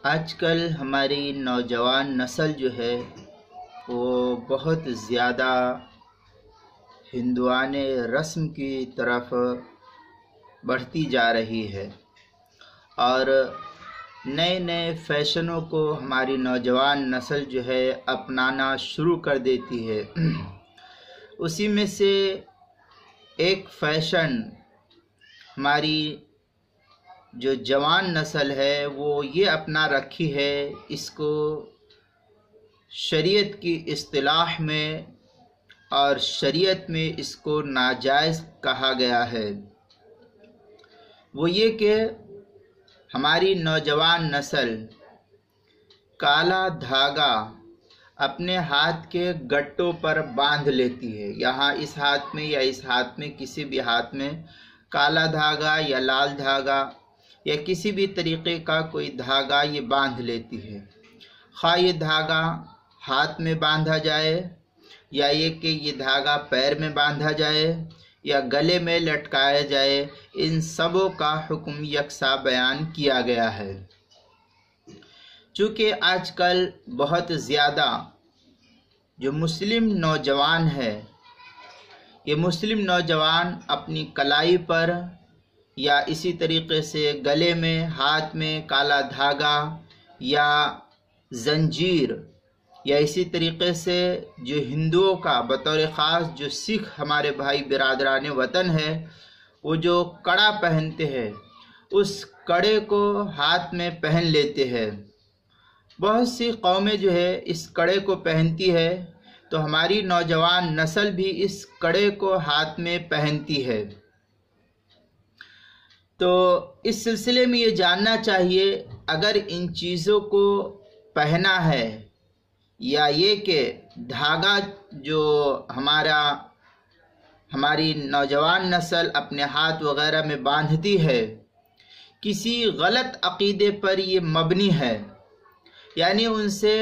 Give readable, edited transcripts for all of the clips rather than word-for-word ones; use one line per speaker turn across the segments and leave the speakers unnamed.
آج کل ہماری نوجوان نسل جو ہے وہ بہت زیادہ ہندوانہ رسم کی طرف بڑھتی جا رہی ہے اور نئے نئے فیشنوں کو ہماری نوجوان نسل جو ہے اپنانا شروع کر دیتی ہے۔ اسی میں سے ایک فیشن ہماری جو جوان نسل ہے وہ یہ اپنا رکھی ہے، اس کو شریعت کی اصطلاح میں اور شریعت میں اس کو ناجائز کہا گیا ہے۔ وہ یہ کہ ہماری نوجوان نسل کالا دھاگا اپنے ہاتھ کے گٹوں پر باندھ لیتی ہے، یہاں اس ہاتھ میں یا اس ہاتھ میں، کسی بھی ہاتھ میں کالا دھاگا یا لال دھاگا یا کسی بھی طریقے کا کوئی دھاگا یہ باندھ لیتی ہے۔ خواہ یہ دھاگا ہاتھ میں باندھا جائے یا یہ کہ یہ دھاگا پیر میں باندھا جائے یا گلے میں لٹکایا جائے، ان سبوں کا حکم یکساں بیان کیا گیا ہے۔ چونکہ آج کل بہت زیادہ جو مسلم نوجوان ہے، یہ مسلم نوجوان اپنی کلائی پر یا اسی طریقے سے گلے میں، ہاتھ میں کالا دھاگا یا زنجیر یا اسی طریقے سے جو ہندوؤں کا بطور خاص جو سکھ ہمارے بھائی برادران وطن ہے، وہ جو کڑا پہنتے ہیں اس کڑے کو ہاتھ میں پہن لیتے ہیں۔ بہت سی قومیں جو ہے اس کڑے کو پہنتی ہے، تو ہماری نوجوان نسل بھی اس کڑے کو ہاتھ میں پہنتی ہے۔ تو اس سلسلے میں یہ جاننا چاہیے، اگر ان چیزوں کو پہنا ہے یا یہ کہ دھاگا جو ہماری نوجوان نسل اپنے ہاتھ وغیرہ میں باندھتی ہے، کسی غلط عقیدے پر یہ مبنی ہے، یعنی ان سے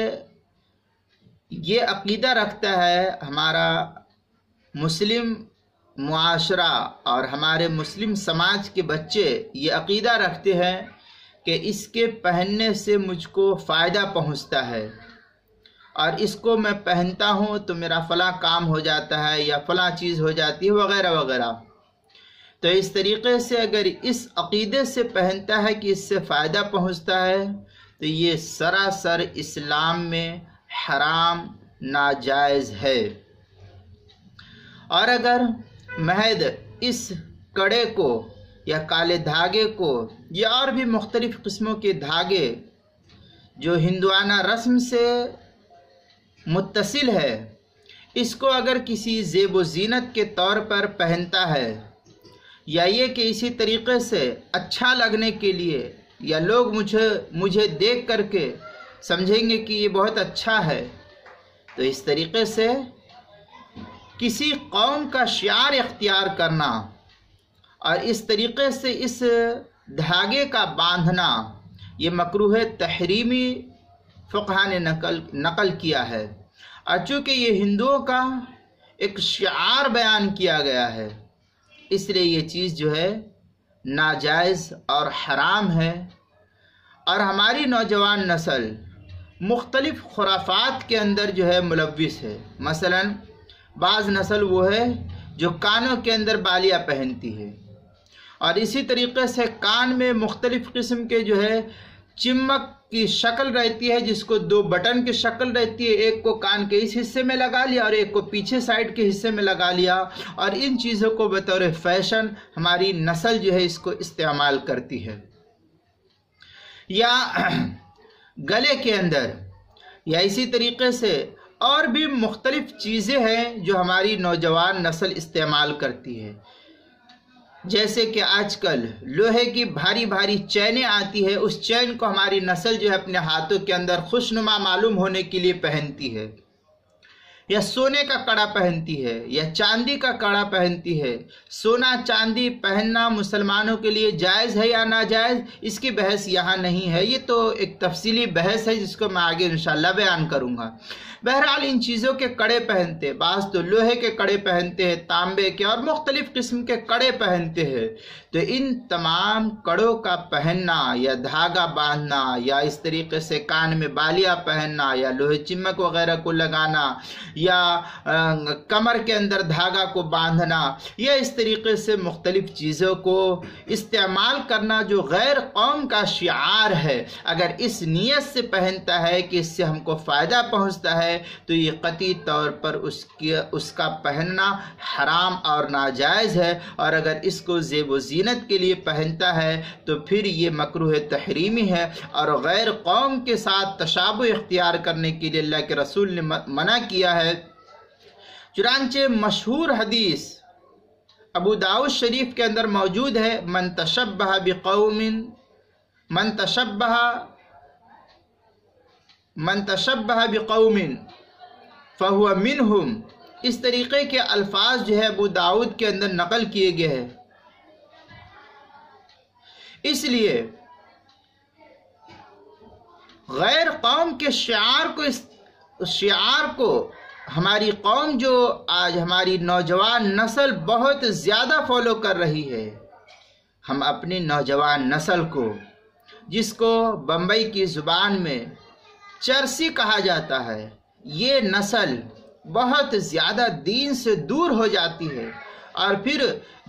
یہ عقیدہ رکھتا ہے ہمارا مسلم معاشرہ اور ہمارے مسلم سماج کے بچے یہ عقیدہ رکھتے ہیں کہ اس کے پہننے سے مجھ کو فائدہ پہنچتا ہے اور اس کو میں پہنتا ہوں تو میرا فلاں کام ہو جاتا ہے یا فلاں چیز ہو جاتی ہے وغیرہ وغیرہ۔ تو اس طریقے سے اگر اس عقیدے سے پہنتا ہے کہ اس سے فائدہ پہنچتا ہے تو یہ سراسر اسلام میں حرام ناجائز ہے۔ اور اگر محض اس کڑے کو یا کالے دھاگے کو یا اور بھی مختلف قسموں کے دھاگے جو ہندوانہ رسم سے متصل ہے، اس کو اگر کسی زیب و زینت کے طور پر پہنتا ہے یا یہ کہ اسی طریقے سے اچھا لگنے کے لیے یا لوگ مجھے دیکھ کر کے سمجھیں گے کہ یہ بہت اچھا ہے، تو اس طریقے سے کسی قوم کا شعار اختیار کرنا اور اس طریقے سے اس دھاگے کا باندھنا یہ مکروہ تحریمی فقہ نے نقل کیا ہے، اور چونکہ یہ ہندوؤں کا ایک شعار بیان کیا گیا ہے اس لیے یہ چیز جو ہے ناجائز اور حرام ہے۔ اور ہماری نوجوان نسل مختلف خرافات کے اندر جو ہے ملوث ہے۔ مثلا بعض نسل وہ ہے جو کانوں کے اندر بالیاں پہنتی ہے، اور اسی طریقے سے کان میں مختلف قسم کے جو ہے چمک کی شکل رہتی ہے، جس کو دو بٹن کی شکل رہتی ہے، ایک کو کان کے اس حصے میں لگا لیا اور ایک کو پیچھے سائڈ کے حصے میں لگا لیا، اور ان چیزوں کو بطور فیشن ہماری نسل جو ہے اس کو استعمال کرتی ہے۔ یا گلے کے اندر یا اسی طریقے سے اور بھی مختلف چیزیں ہیں جو ہماری نوجوان نسل استعمال کرتی ہے، جیسے کہ آج کل لوہے کی بھاری بھاری چینیں آتی ہے، اس چین کو ہماری نسل جو ہے اپنے ہاتھوں کے اندر خوشنما معلوم ہونے کے لیے پہنتی ہے، یا سونے کا کڑا پہنتی ہے یا چاندی کا کڑا پہنتی ہے۔ سونا چاندی پہننا مسلمانوں کے لیے جائز ہے یا ناجائز، اس کی بحث یہاں نہیں ہے، یہ تو ایک تفصیلی بحث ہے جس کو میں آگے انشاءاللہ بیان کروں گا۔ بہرحال ان چیزوں کے کڑے پہنتے ہیں، بعض تو لوہے کے کڑے پہنتے ہیں، تانبے کے اور مختلف قسم کے کڑے پہنتے ہیں، تو ان تمام کڑوں کا پہننا یا دھاگا باندھنا یا اس طریقے سے کان میں بالیاں پہننا یا لوہے چمک وغیرہ کو لگانا یا کمر کے اندر دھاگا کو باندھنا یا اس طریقے سے مختلف چیزوں کو استعمال کرنا جو غیر قوم کا شعار ہے، اگر اس نیت سے پہنتا ہے کہ اس سے ہم کو فائدہ پہنچتا ہے تو یہ قطعی طور پر اس کا پہننا حرام اور ناجائز ہے، اور اگر اس کو زیب و زینت کے لیے پہنتا ہے تو پھر یہ مکروہ تحریمی ہے اور غیر قوم کے ساتھ تشابہ اختیار کرنے کے لیے اللہ کے رسول نے منع کیا ہے۔ چنانچہ مشہور حدیث ابو داؤد شریف کے اندر موجود ہے، من تشبہ بقوم فہو منہم، اس طریقے کے الفاظ جو ہے ابو داؤد کے اندر نقل کیے گئے ہیں۔ اس لیے غیر قوم کے شعار کو ہماری قوم جو آج ہماری نوجوان نسل بہت زیادہ فالو کر رہی ہے، ہم اپنی نوجوان نسل کو، جس کو بمبئی کی زبان میں چرسی کہا جاتا ہے، یہ نسل بہت زیادہ دین سے دور ہو جاتی ہے اور پھر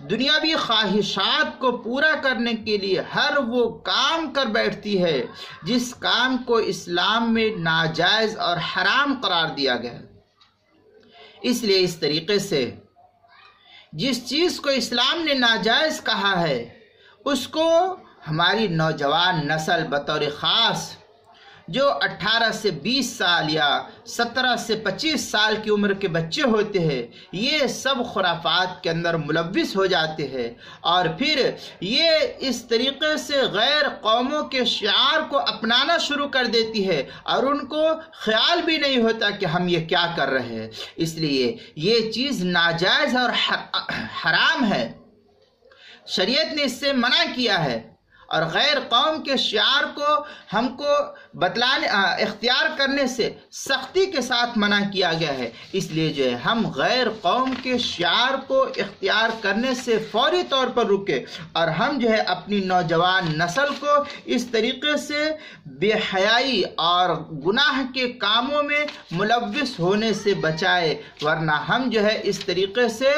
دنیاوی خواہشات کو پورا کرنے کے لیے ہر وہ کام کر بیٹھتی ہے جس کام کو اسلام میں ناجائز اور حرام قرار دیا گیا ہے۔ اس لیے اس طریقے سے جس چیز کو اسلام نے ناجائز کہا ہے اس کو ہماری نوجوان نسل بطور خاص جو 18 سے 20 سال یا 17 سے 25 سال کی عمر کے بچے ہوتے ہیں، یہ سب خرافات کے اندر ملوث ہو جاتے ہیں اور پھر یہ اس طریقے سے غیر قوموں کے شعار کو اپنانا شروع کر دیتی ہے اور ان کو خیال بھی نہیں ہوتا کہ ہم یہ کیا کر رہے ہیں۔ اس لیے یہ چیز ناجائز اور حرام ہے، شریعت نے اس سے منع کیا ہے، اور غیر قوم کے شعار کو ہم کو اختیار کرنے سے سختی کے ساتھ منع کیا گیا ہے۔ اس لیے جو ہے ہم غیر قوم کے شعار کو اختیار کرنے سے فوری طور پر رکے اور ہم جو ہے اپنی نوجوان نسل کو اس طریقے سے بے حیائی اور گناہ کے کاموں میں ملوث ہونے سے بچائے، ورنہ ہم جو ہے اس طریقے سے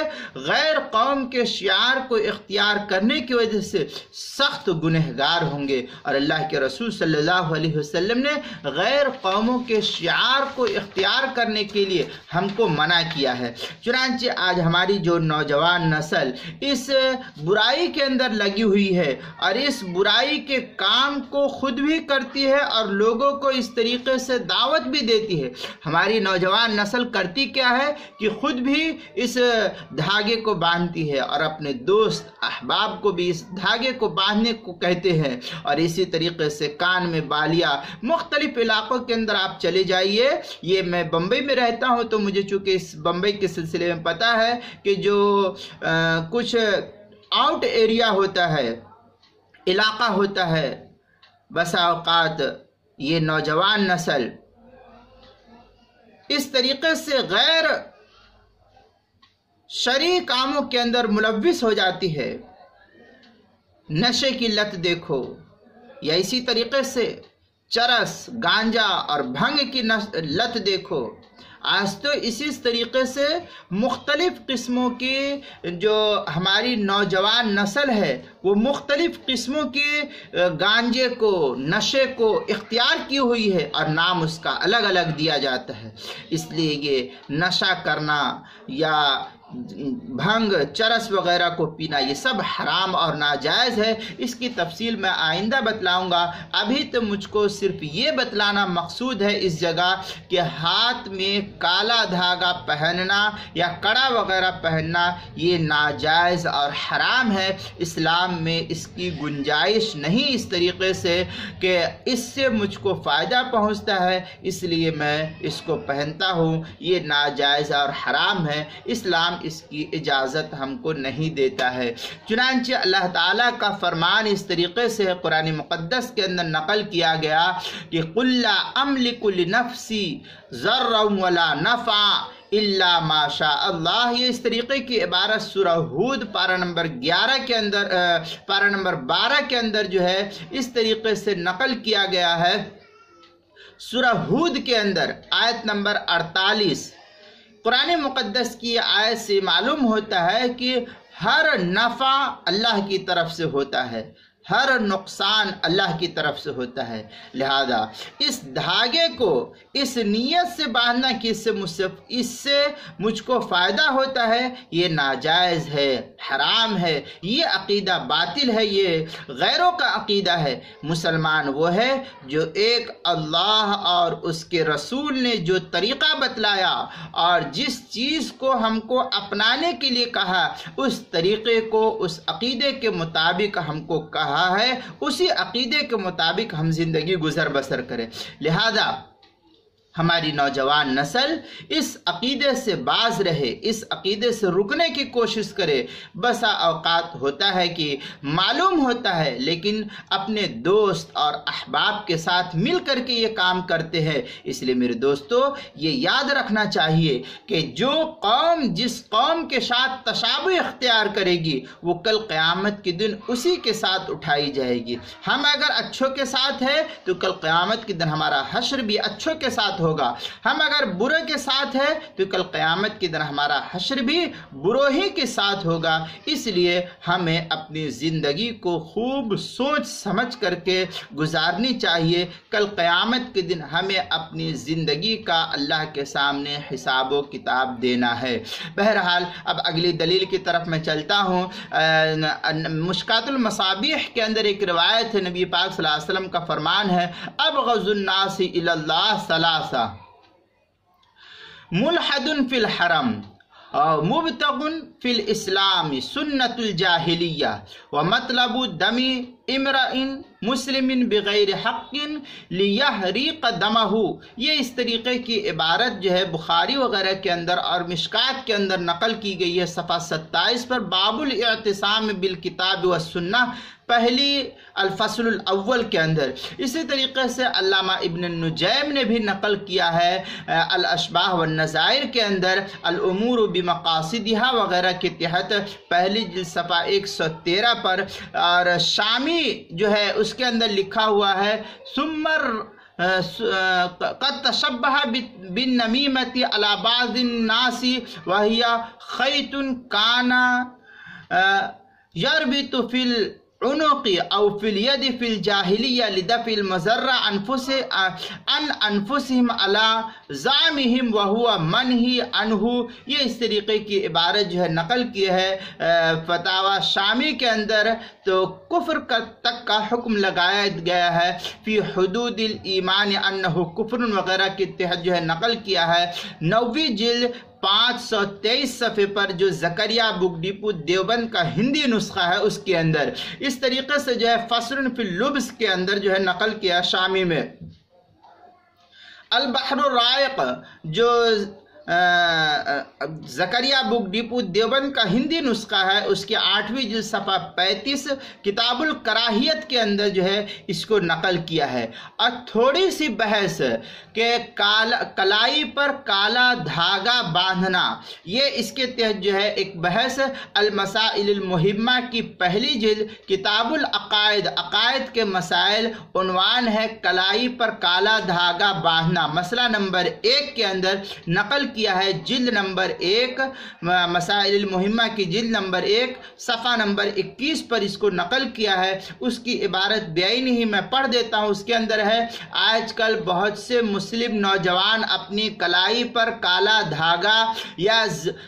غیر قوم کے شعار کو اختیار کرنے کی وجہ سے سخت گنہگار ہوں گے، اور اللہ کے رسول صلی اللہ علیہ وسلم نے غیر قوموں کے شعار کو اختیار کرنے کے لیے ہم کو منع کیا ہے۔ چنانچہ آج ہماری جو نوجوان نسل اس برائی کے اندر لگی ہوئی ہے اور اس برائی کے کام کو خود بھی کرتی ہے اور لوگوں کو اس طریقے سے دعوت بھی دیتی ہے۔ ہماری نوجوان نسل کرتی کیا ہے کہ خود بھی اس دھاگے کو باندھتی ہے اور اپنے دوست احباب کو بھی اس دھاگے کو باندھنے کو کہتے ہیں، اور اسی طریقے سے کان میں بالیاں مختلف علاقوں کے اندر آپ چلے جائیے۔ یہ میں بمبئی میں رہتا ہوں تو مجھے چونکہ اس بمبئی کے سلسلے میں پتہ ہے کہ جو کچھ آؤٹ ایریا ہوتا ہے، علاقہ ہوتا ہے، بسا اوقات یہ نوجوان نسل اس طریقے سے غیر شرعی کاموں کے اندر ملوث ہو جاتی ہے۔ نشے کی لت دیکھو، یا اسی طریقے سے چرس، گانجا اور بھنگ کی لت دیکھو۔ آج تو اسی طریقے سے مختلف قسموں کی جو ہماری نوجوان نسل ہے وہ مختلف قسموں کی گانجے کو، نشے کو اختیار کی ہوئی ہے اور نام اس کا الگ الگ دیا جاتا ہے۔ اس لیے یہ نشہ کرنا یا بھنگ، چرس وغیرہ کو پینا یہ سب حرام اور ناجائز ہے۔ اس کی تفصیل میں آئندہ بتلاؤں گا، ابھی تو مجھ کو صرف یہ بتلانا مقصود ہے اس جگہ کہ ہاتھ میں کالا دھاگا پہننا یا کڑا وغیرہ پہننا یہ ناجائز اور حرام ہے۔ اسلام میں اس کی گنجائش نہیں اس طریقے سے کہ اس سے مجھ کو فائدہ پہنچتا ہے اس لیے میں اس کو پہنتا ہوں، یہ ناجائز اور حرام ہے۔ اسلام اس کی اجازت ہم کو نہیں دیتا ہے۔ چنانچہ اللہ تعالیٰ کا فرمان اس طریقے سے قرآن مقدس کے اندر نقل کیا گیا کہ قُلْ لَا أَمْلِكُ لِنَفْسِي ضَرًّا وَلَا نَفْعًا الا ما شاء اللہ، یہ اس طریقے کی عبارت سورہ ہود پارہ نمبر 11 کے اندر پارہ نمبر 12 کے اندر جو ہے اس طریقے سے نقل کیا گیا ہے۔ سورہ ہود کے اندر آیت نمبر 48، قرآن مقدس کی آیت سے معلوم ہوتا ہے کہ ہر نفع اللہ کی طرف سے ہوتا ہے، ہر نقصان اللہ کی طرف سے ہوتا ہے، لہذا اس دھاگے کو اس نیت سے باندھنا کہ اس سے مجھ کو فائدہ ہوتا ہے، یہ ناجائز ہے، حرام ہے، یہ عقیدہ باطل ہے، یہ غیروں کا عقیدہ ہے۔ مسلمان وہ ہے جو ایک اللہ اور اس کے رسول نے جو طریقہ بتلایا اور جس چیز کو ہم کو اپنانے کے لیے کہا، اس طریقے کو، اس عقیدے کے مطابق ہم کو کہا ہے، اسی عقیدے کے مطابق ہم زندگی گزر بسر کریں۔ لہذا ہماری نوجوان نسل اس عقیدے سے باز رہے، اس عقیدے سے رکنے کی کوشش کرے۔ بسا اوقات ہوتا ہے کہ معلوم ہوتا ہے لیکن اپنے دوست اور احباب کے ساتھ مل کر کے یہ کام کرتے ہیں۔ اس لیے میرے دوستو یہ یاد رکھنا چاہیے کہ جو قوم جس قوم کے ساتھ تشابہ اختیار کرے گی وہ کل قیامت کے دن اسی کے ساتھ اٹھائی جائے گی۔ ہم اگر اچھوں کے ساتھ ہیں تو کل قیامت کے دن ہمارا حشر بھی اچھوں کے ساتھ ہوگا، ہم اگر برے کے ساتھ ہیں تو کل قیامت کے دن ہمارا حشر بھی بروں ہی کے ساتھ ہوگا۔ اس لیے ہمیں اپنی زندگی کو خوب سوچ سمجھ کر کے گزارنی چاہیے۔ کل قیامت کے دن ہمیں اپنی زندگی کا اللہ کے سامنے حساب و کتاب دینا ہے۔ بہرحال اب اگلی دلیل کی طرف میں چلتا ہوں۔ مشکات المصابیح کے اندر ایک روایت ہے، نبی پاک صلی اللہ علیہ وسلم کا فرمان ہے، ابغض الناس الی اللہ ثلاثہ، ملحد فی الحرم، مبتغ فی الاسلام سنت الجاہلیہ، ومطلب دم امرئ مسلم بغیر حق لیحریق دمہ۔ یہ اس طریقے کی عبارت جو ہے بخاری وغیرہ کے اندر اور مشکات کے اندر نقل کی گئی ہے، صفحہ 27 پر، باب الاعتصام بالکتاب والسنہ، پہلی الفصل الاول کے اندر۔ اسی طریقے سے علامہ ابن النجیم نے بھی نقل کیا ہے الاشباح والنظائر کے اندر، الامور بمقاصدہا وغیرہ کے تحت، پہلی جلد صفحہ 113 پر، اور شامی جو ہے اس کے اندر لکھا ہوا ہے سمر قد تشبہ بالنمیمۃ علی بعض الناس وہی خیط کان یربط فی العنق او فی الید فی الجاہلیہ لدفع المضر عن انفسہم علی زعمہم وہو منہی عنہ۔ یہ اس طریقے کی عبارت جو ہے نقل کی ہے فتاوی شامی کے اندر۔ تو کفر تک کا حکم لگایا گیا ہے، فی حدود الایمان انہ کفر وغیرہ کے تحت جو ہے نقل کیا ہے، 9ویں جلد 523 صفحے پر، جو زکریا بک ڈپو دیوبند کا ہندی نسخہ ہے اس کے اندر۔ اس طریقے سے جو ہے فصل فی اللبس کے اندر جو ہے نقل کیا شامی میں۔ البحر الرائق جو زکریا بک ڈپو دیوبند کا ہندی نسخہ ہے، اس کے 8ویں جلد صفحہ 35 کتاب الکراہیت کے اندر جو ہے اس کو نقل کیا ہے۔ اور تھوڑی سی بحث کہ کلائی پر کالا دھاگا باندھنا، یہ اس کے تحت جو ہے ایک بحث المسائل المہمہ کی پہلی جلد کتاب العقائد، عقائد کے مسائل، عنوان ہے کلائی پر کالا دھاگا باندھنا، مسئلہ نمبر 1 کے اندر نقل کیا ہے، جلد نمبر 1، مسائل المہمہ کی جلد نمبر 1 صفحہ نمبر 21 پر اس کو نقل کیا ہے۔ اس کی عبارت بعینہ ہی میں پڑھ دیتا ہوں، اس کے اندر ہے، آج کل بہت سے مسلم نوجوان اپنی کلائی پر کالا دھاگا یا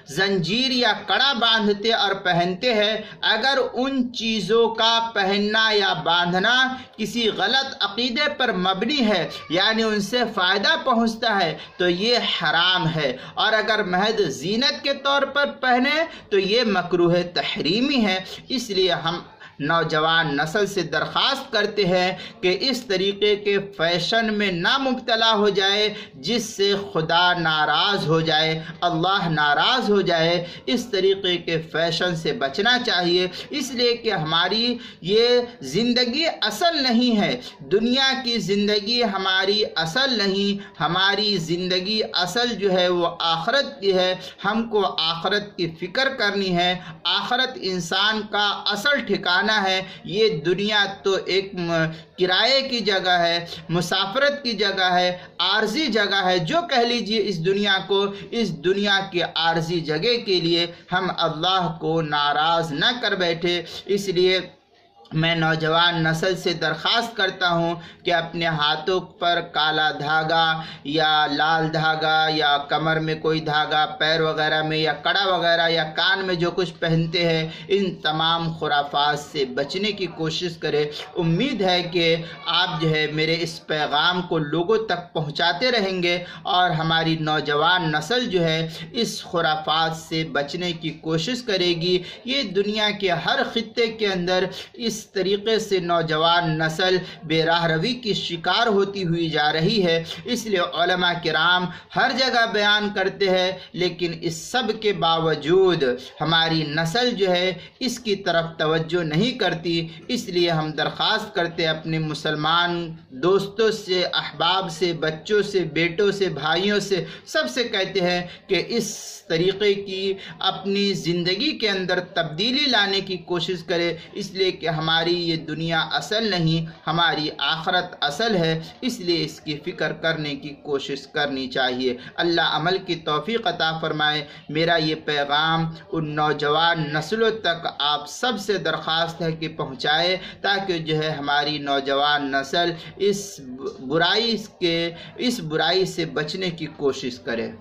زنجیر یا کڑا باندھتے اور پہنتے ہیں۔ اگر ان چیزوں کا پہننا یا باندھنا کسی غلط عقیدے پر مبنی ہے، یعنی ان سے فائدہ پہنچتا ہے، تو یہ حرام ہے، اور اگر محض زینت کے طور پر پہنے تو یہ مکروہ تحریمی ہے۔ اس لیے ہم نوجوان نسل سے درخواست کرتے ہیں کہ اس طریقے کے فیشن میں نہ مبتلا ہو جائے جس سے خدا ناراض ہو جائے، اللہ ناراض ہو جائے۔ اس طریقے کے فیشن سے بچنا چاہیے، اس لیے کہ ہماری یہ زندگی اصل نہیں ہے، دنیا کی زندگی ہماری اصل نہیں، ہماری زندگی اصل جو ہے وہ آخرت کی ہے۔ ہم کو آخرت کی فکر کرنی ہے، آخرت انسان کا اصل ٹھکانہ ہے۔ یہ دنیا تو ایک کرائے کی جگہ ہے، مسافرت کی جگہ ہے، عارضی جگہ ہے، جو کہہ لیجیے اس دنیا کو۔ اس دنیا کی عارضی جگہ کے لیے ہم اللہ کو ناراض نہ کر بیٹھے۔ اس لیے میں نوجوان نسل سے درخواست کرتا ہوں کہ اپنے ہاتھوں پر کالا دھاگا یا لال دھاگا یا کمر میں کوئی دھاگا، پیر وغیرہ میں یا کڑا وغیرہ یا کان میں جو کچھ پہنتے ہیں، ان تمام خرافات سے بچنے کی کوشش کرے۔ امید ہے کہ آپ جو ہے میرے اس پیغام کو لوگوں تک پہنچاتے رہیں گے اور ہماری نوجوان نسل جو ہے اس خرافات سے بچنے کی کوشش کرے گی۔ یہ دنیا کے ہر خطے کے اندر اس طریقے سے نوجوان نسل بے راہ روی کی شکار ہوتی ہوئی جا رہی ہے۔ اس لیے علماء کرام ہر جگہ بیان کرتے ہیں، لیکن اس سب کے باوجود ہماری نسل جو ہے اس کی طرف توجہ نہیں کرتی۔ اس لیے ہم درخواست کرتے ہیں اپنے مسلمان دوستوں سے، احباب سے، بچوں سے، بیٹوں سے، بھائیوں سے، سب سے کہتے ہیں کہ اس طریقے کی اپنی زندگی کے اندر تبدیلی لانے کی کوشش کرے، اس لیے کہ ہماری یہ دنیا اصل نہیں، ہماری آخرت اصل ہے۔ اس لیے اس کی فکر کرنے کی کوشش کرنی چاہیے۔ اللہ عمل کی توفیق عطا فرمائے۔ میرا یہ پیغام ان نوجوان نسلوں تک آپ سب سے درخواست ہے کہ پہنچائے، تاکہ جو ہے ہماری نوجوان نسل اس برائی سے بچنے کی کوشش کرے۔